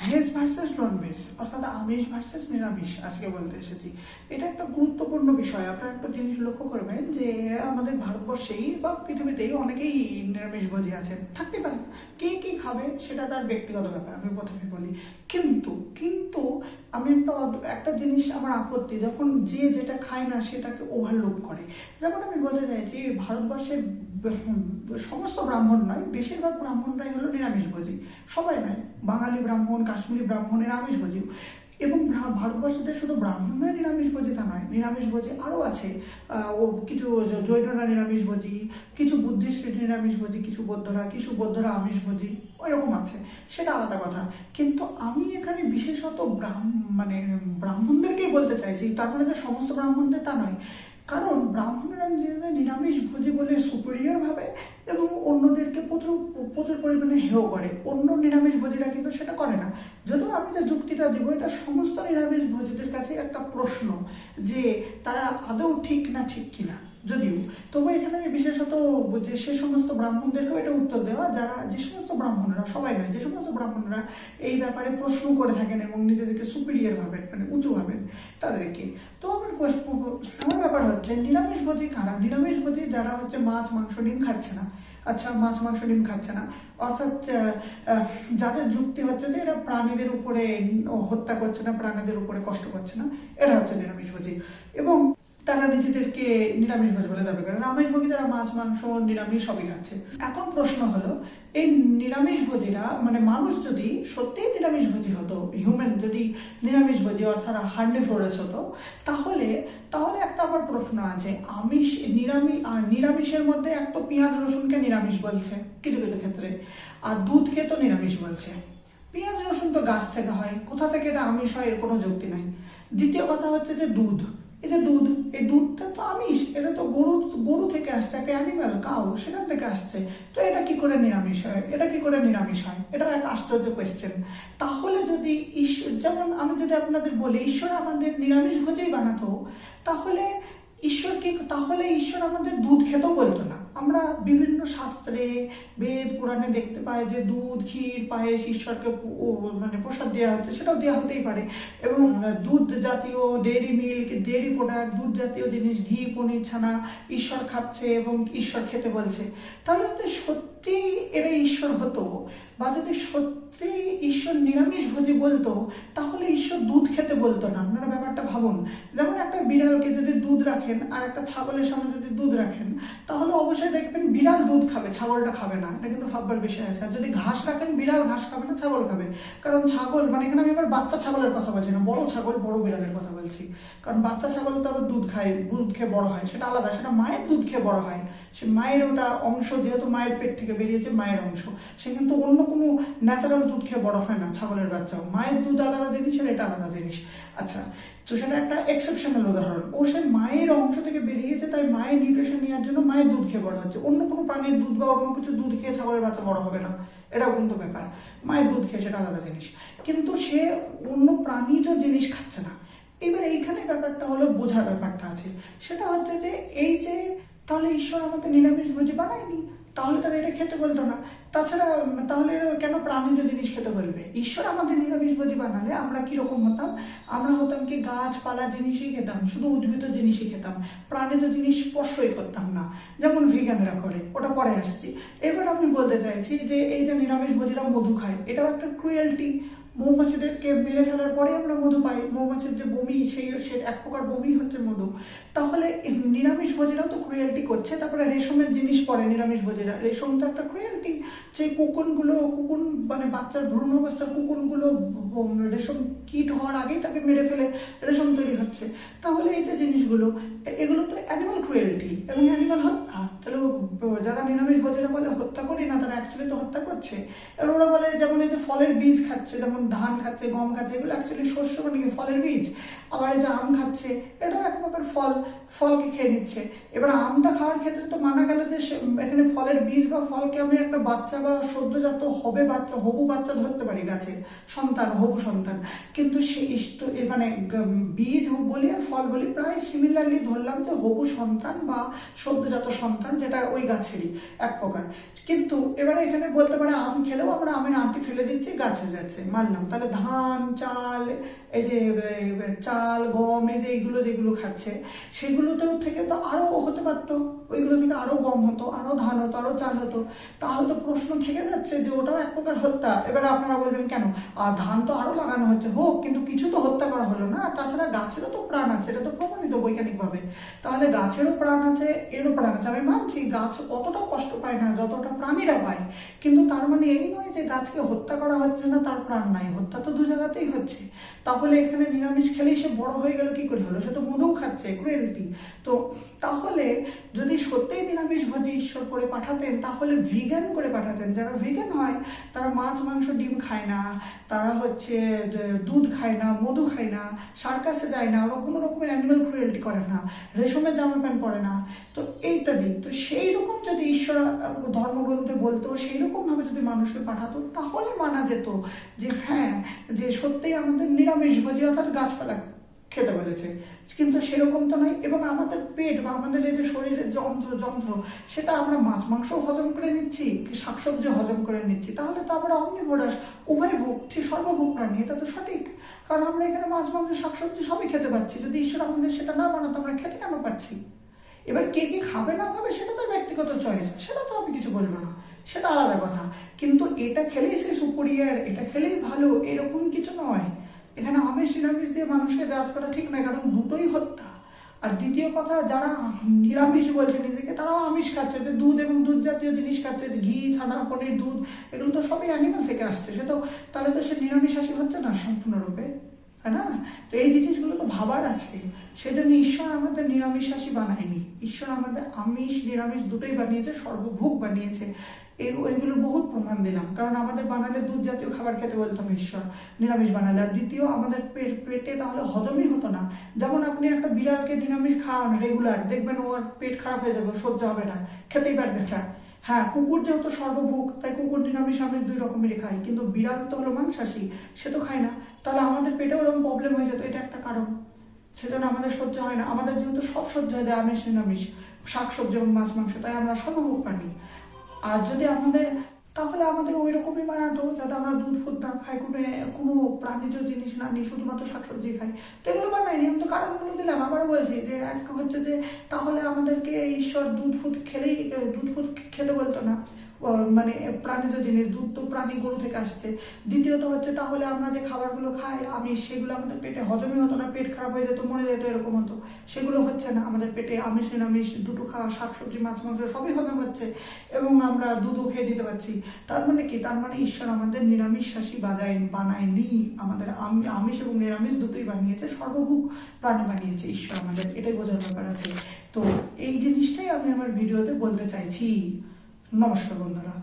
Veg versus non veg, অর্থাৎ আমিষ versus নিরামিষ আজকে বলতে এসেছি। এটা একটা গুরুত্বপূর্ণ বিষয়। আপনারা একটা জিনিস লক্ষ্য করবেন যে আমাদের ভারতবর্ষেই বা পৃথিবীতেই অনেকেই নিরামিষভোজী আছেন, থাকতে পারেন। কে কি খাবে সেটা তার ব্যক্তিগত ব্যাপার, আমি প্রথমে বলি। কিন্তু কিন্তু আমি একটা জিনিস আমার আপত্তি, যখন যে যেটা খায় না সেটাকে ওভারলোড করে। যেমন আমি বলতে চাইছি, ভারতবর্ষের সমস্ত ব্রাহ্মণ নয়, বেশিরভাগ ব্রাহ্মণরাই হলো নিরামিষভোজী। সবাই নয়, বাঙালি ব্রাহ্মণ, কাশ্মীরি ব্রাহ্মণ নিরামিষভোজী। এবং ভারতবর্ষতে শুধু ব্রাহ্মণরাই নিরামিষভোজী তা নয়, নিরামিষভোজী আরও আছে। কিছু জৈনরা নিরামিষভোজী, কিছু বুদ্ধিস্ট নিরামিষভোজী, কিছু বৌদ্ধরা আমিষভোজী, ওই রকম আছে, সেটা আলাদা কথা। কিন্তু আমি এখানে বিশেষত ব্রাহ্মণদেরকেই বলতে চাইছি, তার মানে যে সমস্ত ব্রাহ্মণদের তা নয়। কারণ ব্রাহ্মণরা নিজেদের নিরামিষভোজী বলে সুপিরিয়র ভাবে এবং অন্যদেরকে প্রচুর প্রচুর পরিমাণে হেয় করে। অন্য নিরামিষভোজীরা কিন্তু সেটা করে না। যদিও আমি যে যুক্তিটা দিব, এটা সমস্ত নিরামিষভোজীদের কাছে একটা প্রশ্ন যে তারা আদৌ ঠিক না ঠিক কিনা। যদিও তবু এখানে আমি বিশেষত যে সে সমস্ত ব্রাহ্মণদেরকেও এটা উত্তর দেওয়া, যারা যে সমস্ত ব্রাহ্মণরা, সবাই নয়, যে সমস্ত ব্রাহ্মণরা এই ব্যাপারে প্রশ্ন করে থাকেন এবং নিজেদেরকে সুপিরিয়র ভাবেন, মানে উঁচু ভাবেন তাদেরকে। তো আমার ব্যাপার হচ্ছে নিরামিষভোজী কারা? নিরামিষভোজী যারা হচ্ছে মাছ মাংস ডিম খাচ্ছে না। আচ্ছা, মাছ মাংস ডিম খাচ্ছে না, অর্থাৎ যাদের যুক্তি হচ্ছে যে এরা প্রাণীদের উপরে হত্যা করছে না, প্রাণীদের উপরে কষ্ট করছে না, এরা হচ্ছে নিরামিষভোজী। এবং তারা নিজেদেরকে নিরামিষভোজী বলে দাবি করে। আমিষভোজী যারা মাছ মাংস নিরামিষ সবই খাচ্ছে। এখন প্রশ্ন হলো, এই নিরামিষভোজীরা, মানে মানুষ যদি সত্যিই নিরামিষভোজী হতো, হিউম্যান যদি নিরামিষভোজী অর্থাৎ হার্নিভোরাস হতো, তাহলে একটা আমার প্রশ্ন আছে, নিরামিষের মধ্যে এক তো পেঁয়াজ রসুনকে নিরামিষ বলছে কিছু কিছু ক্ষেত্রে, আর দুধকে তো নিরামিষ বলছে। পেঁয়াজ রসুন তো গাছ থেকে হয়, কোথা থেকে এটা আমিষ হয় এর কোনো যুক্তি নাই। দ্বিতীয় কথা হচ্ছে যে দুধ, এই দুধটা তো আমিষ, এটা তো গরু থেকে আসছে, একটা অ্যানিম্যাল, কাউ, সেখান থেকে আসছে। তো এটা কি করে নিরামিষ হয়? এটা এক আশ্চর্য কোয়েশ্চেন। তাহলে যদি ঈশ্বর, যেমন আমি যদি আপনাদের বলি ঈশ্বর আমাদের নিরামিষভোজী বানাতো, তাহলে ঈশ্বর আমাদের দুধ খেতেও বলতো না। আমরা বিভিন্ন শাস্ত্রে, বেদ পুরাণে দেখতে পাই যে দুধ, ক্ষীর, পায়েস ঈশ্বরকে মানে প্রসাদ দেওয়া হচ্ছে, সেটাও দেওয়া হতেই পারে। এবং দুধ জাতীয় ডেয়ারি প্রোডাক্ট, দুধ জাতীয় জিনিস, ঘি, পনির, ছানা ঈশ্বর খাচ্ছে এবং ঈশ্বর খেতে বলছে। তাহলে যদি সত্যি এরা ঈশ্বর হতো, বা যদি সত্যি ঈশ্বর নিরামিষভোজী বলতো, তাহলে ঈশ্বর দুধ খেতে বলতো না। আপনারা ব্যাপারটা ভাবুন। যেমন একটা বিড়ালকে যদি দুধ রাখেন আর একটা ছাগলের সামনে যদি দুধ রাখেন, তাহলে অবশ্যই দেখবেন বিড়াল দুধ খাবে, ছাগলটা খাবে না। এটা কিন্তু ভাববার বিষয় আছে। আর যদি ঘাস রাখেন, বিড়াল ঘাস খাবে না, ছাগল খাবে। কারণ ছাগল, মানে এখানে আমি আবার বাচ্চা ছাগলের কথা বলছি না, বড় ছাগল, বড় বিড়ালের কথা বলছি। কারণ বাচ্চা ছাগল তো আবার দুধ খেয়ে বড় হয়, সেটা আলাদা, সেটা মায়ের দুধ খেয়ে বড় হয়। সে মায়ের ওটা অংশ, যেহেতু মায়ের পেট থেকে বেরিয়েছে, মায়ের অংশ। সে কিন্তু অন্য কোনো ন্যাচারাল দুধ খেয়ে বড় হয় না। ছাগলের বাচ্চাও, মায়ের দুধ আলাদা জিনিস আর এটা আলাদা জিনিস। আচ্ছা, তো সেটা একটা এক্সেপশনাল উদাহরণ। ও সে মায়ের অংশ থেকে বেরিয়েছে, তাই মায়ের নিউট্রিশন নেওয়ার জন্য মায়ের দুধ খেয়ে বড় হচ্ছে। অন্য কোনো প্রাণীর দুধ বা অন্য কিছু দুধ খেয়ে ছাগলের বাচ্চা বড় হবে না, এটাও কিন্তু ব্যাপার। মায়ের দুধ খেয়ে সেটা আলাদা জিনিস, কিন্তু সে অন্য প্রাণীজ জিনিস খাচ্ছে না। এবার এইখানে ব্যাপারটা হলো, বোঝার ব্যাপারটা আছে। সেটা হচ্ছে যে তাহলে ঈশ্বর আমাদের নিরামিষভোজী বানায়নি, তাহলে তারা এটা খেতে বলতো না। তাছাড়া তাহলে কেন প্রাণীজ জিনিস খেতে বলবে? ঈশ্বর আমাদের নিরামিষভোজী বানালে আমরা কিরকম হতাম? আমরা হতাম কি গাছপালা জিনিসই খেতাম, শুধু উদ্ভিদ জিনিসই খেতাম, প্রাণীজ জিনিস স্পর্শই করতাম না, যেমন ভিগানরা করে। ওটা পরে আসছি। এবার আমি বলতে চাইছি যে এই যে নিরামিষভোজীরা মধু খায়, এটাও একটা ক্রুয়েলটি। মৌমাছিদেরকে মেরে ফেলার পরে আমরা মধু পাই। মৌমাছির যে বমি, সে এক প্রকার বমি হচ্ছে মধু। তাহলে নিরামিষভোজীরাও তো ক্রুয়েলটি করছে। তারপরে রেশমের জিনিস পরে নিরামিষভোজীরা, রেশম তো একটা ক্রুয়েলটি। যে কুকুন মানে বাচ্চার ভ্রূণ অবস্থার কুকুনগুলো রেশম কীট হওয়ার আগেই তাকে মেরে ফেলে রেশম তৈরি হচ্ছে। তাহলে এই যে জিনিসগুলো, এগুলো তো অ্যানিমাল ক্রুয়েলটি এবং অ্যানিমাল হত্যা। তাহলে যারা নিরামিষভোজীরা বলে হত্যা করি না, তারা অ্যাকচুয়ালি তো হত্যা করছে। আর ওরা বলে যেমন এই যে ফলের বীজ খাচ্ছে, যেমন ধান খাচ্ছে, গম খাচ্ছে, এগুলো অ্যাকচুয়ালি শস্য, মানে ফলের বীজ। আবার এই যে আম খাচ্ছে, এটাও এক প্রকার ফল। ফলকে খেয়ে নিচ্ছে। এবার আমটা খাওয়ার ক্ষেত্রে তো মানা গেল যে এখানে ফলের বীজ বা ফলকে আমি একটা বাচ্চা বা সদ্যজাত হবে বাচ্চা, হবু বাচ্চা ধরতে পারি, গাছের সন্তান, হবু সন্তান। কিন্তু মানে বীজ বলি আর ফল বলি প্রায় সিমিলারলি ধরলাম যে হবু সন্তান বা সদ্যজাত সন্তান, যেটা ওই গাছেরই এক প্রকার। কিন্তু এবারে এখানে বলতে পারে আম খেলেও আমরা আমের আমটি ফেলে দিচ্ছি, গাছ হয়ে যাচ্ছে, মানলাম। তাহলে ধান, চাল, এই যে চাল, গম, এই যে এইগুলো যেগুলো খাচ্ছে সেগুলোতেও থেকে তো আরো হতে পারতো, ওইগুলো থেকে আরো গম হতো, আরো ধান হতো, আরো চাল হতো। তাহলে তো প্রশ্ন থেকে যাচ্ছে যে ওটাও এক প্রকার হত্যা। এবারে আপনারা বলবেন কেন, আর ধান তো আরো লাগানো হচ্ছে, হোক, কিন্তু কিছু তো হত্যা করা হলো না। তাছাড়া গাছেরও তো প্রাণ আছে, এটা তো প্রমাণিত বৈজ্ঞানিকভাবে। তাহলে গাছেরও প্রাণ আছে, এরও প্রাণ আছে। আমি মানছি গাছ অতটা কষ্ট পায় না যতটা প্রাণীরা পায়, কিন্তু তার মানে এই নয় যে গাছকে হত্যা করা হচ্ছে না, তার প্রাণ নাই। হত্যা তো দু জায়গাতেই হচ্ছে। তাহলে এখানে নিরামিষ খেলেই সে বড় হয়ে গেল কি করে হলো? সে তো মধু খাচ্ছে, ক্রুয়েলটি। তো তাহলে যদি সত্যিই নিরামিষ ভোজী ঈশ্বর করে পাঠাতেন, তাহলে ভিগান করে পাঠাতেন। যারা ভিগান হয় তারা মাছ, মাংস, ডিম খায় না, তারা হচ্ছে দুধ খায় না, মধু খায় না, সার্কাসে যায় না, বা কোনো রকমের অ্যানিমাল ক্রুয়েলটি করে না, রেশমের জামা প্যান্ট পরে না। তো এইটা দিক, তো সেই রকম যদি ঈশ্বর ধর্মগ্রন্থে বলতো, সেই রকম ভাবে যদি মানুষকে পাঠাতো, তাহলে মানা যেত যে হ্যাঁ, যে সত্যিই আমাদের নিরামিষ ভোজী অর্থাৎ গাছপালা খেতে বলেছে। কিন্তু সেরকম তো নয়। এবং আমাদের পেট বা আমাদের এই যে শরীরের যন্ত্র সেটা আমরা মাছ, মাংস হজম করে নিচ্ছি, কি শাকসবজি হজম করে নিচ্ছি, তাহলে তো আমরা অমনিভোরাস, উভয় ভোগ, ঠিক সর্বভোগ প্রাণী। এটা তো সঠিক, কারণ আমরা এখানে মাছ, মাংস, শাকসবজি সবই খেতে পাচ্ছি। যদি ঈশ্বর আমাদের সেটা না বানাতো, আমরা খেতে কেন পাচ্ছি? এবার কে কি খাবে না খাবে সেটা তো ব্যক্তিগত চয়েস, সেটা তো আমি কিছু বলবো না, সেটা আলাদা কথা। কিন্তু এটা খেলেই সে সুপিরিয়ার, এটা খেলেই ভালো, এরকম কিছু নয়। এখানে আমিষ নিরামিষ দিয়ে মানুষকে জাজ করা ঠিক নয়, কারণ দুটোই হত্যা। আর দ্বিতীয় কথা, যারা নিরামিষ বলছে নিজেকে, তারাও আমিষ খাচ্ছে, যে দুধ এবং দুধ জাতীয় জিনিস খাচ্ছে, যে ঘি, ছানা, পনির, দুধ, এগুলো তো সবই অ্যানিমাল থেকে আসছে। সে তো তাহলে তো সে নিরামিষাশী হচ্ছে না সম্পূর্ণরূপে, তাই না? তো এই জিনিসগুলো তো ভাবার আছে। সেজন্য ঈশ্বর আমাদের নিরামিষাশী বানায়নি, ঈশ্বর আমাদের আমিষ নিরামিষ দুটোই বানিয়েছে, সর্বভোগ বানিয়েছে। এইগুলোর বহুত প্রমাণ দিলাম। কারণ আমাদের বানালে দুধ জাতীয় খাবার খেতে বলতাম ঈশ্বর, নিরামিষ বানালে। আর দ্বিতীয়, আমাদের পেটে তাহলে হজমই হতো না। যেমন আপনি একটা বিড়ালকে নিরামিষ খাওয়ান রেগুলার, দেখবেন ওর পেট খারাপ হয়ে যাবে, সহ্য হবে না, খেতেই পারবে না। হ্যাঁ, কুকুর যেহেতু সর্বভোগ, তাই কুকুর নিরামিষ আমিষ দুই রকমেরই খায়, কিন্তু বিড়াল তো হলো মাংসাশী, সে তো খায় না। তাহলে আমাদের পেটে ওরকম প্রবলেম হয়ে যেত, এটা একটা কারণ। সেজন্য আমাদের সহ্য হয় না। আমাদের যেহেতু সব সহ্য হয়ে যায়, আমিষ নিরামিষ, শাকসবজি এবং মাছ, মাংস, তাই আমরা সর্বভোগ প্রাণী। আর যদি আমাদের, তাহলে আমাদের ওই রকমই বানাতো যাতে আমরা দুধ ফুদ না খাই, কোনো প্রাণীজ জিনিস না নিই, শুধুমাত্র শাকসবজি খাই। তো এগুলো বানাইনি, আমি তো কারণগুলো দিলাম। আবারও বলছি যে এক হচ্ছে যে তাহলে আমাদেরকে ঈশ্বর দুধ ফুদ খেতে বলতো না, মানে প্রাণীজ জিনিস, দুধ তো প্রাণী, গরু থেকে আসছে। দ্বিতীয়ত হচ্ছে তাহলে আমরা যে খাবারগুলো খাই আমিষ, সেগুলো আমাদের পেটে হজমই হতো না, পেট খারাপ হয়ে যেত, মরে যেত, এরকম হতো। সেগুলো হচ্ছে না, আমাদের পেটে আমিষ নিরামিষ দুটো খাওয়া, শাকসবজি, মাছ, মাংস সবই হজম হচ্ছে, এবং আমরা দুধও খেয়ে দিতে পারছি। তার মানে কি? তার মানে ঈশ্বর আমাদের নিরামিষাশী বানায়নি, আমাদের আমিষ এবং নিরামিষ দুটোই বানিয়েছে, সর্বভোগ প্রাণী বানিয়েছে ঈশ্বর আমাদের, এটাই বোঝার ব্যাপার আছে। তো এই জিনিসটাই আমি আমার ভিডিওতে বলতে চাইছি। নমস্কার বন্ধুরা।